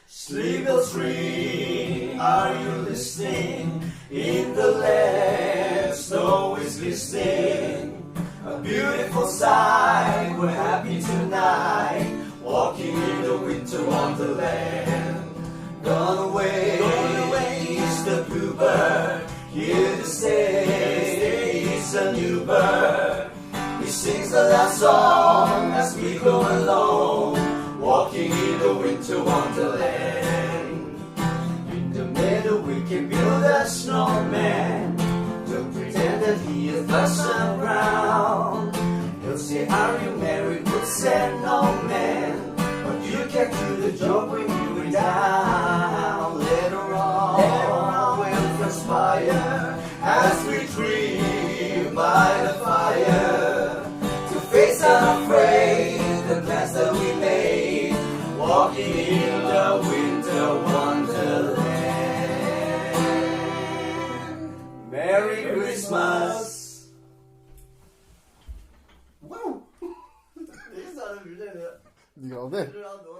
Sleeple tree, are you listening? In the land, snow is glistening. A beautiful sight, we're happy tonight, walking in the winter wonderland. Gone away is the bluebird, here to stay is a new bird. He sings the last song as we go along, walking in the winter wonderland. In the meadow we can build a snowman. Don't pretend that he is frozen brown. He'll say, are you married? We'll say, no man. But you can do the job when you were down. Later on we'll conspire as we dream by the fire, to face unafraid the plans that we made, walking in the winter wonderland. Merry Christmas. 와우. 이 사람 유재네. 네가 안 돼? 너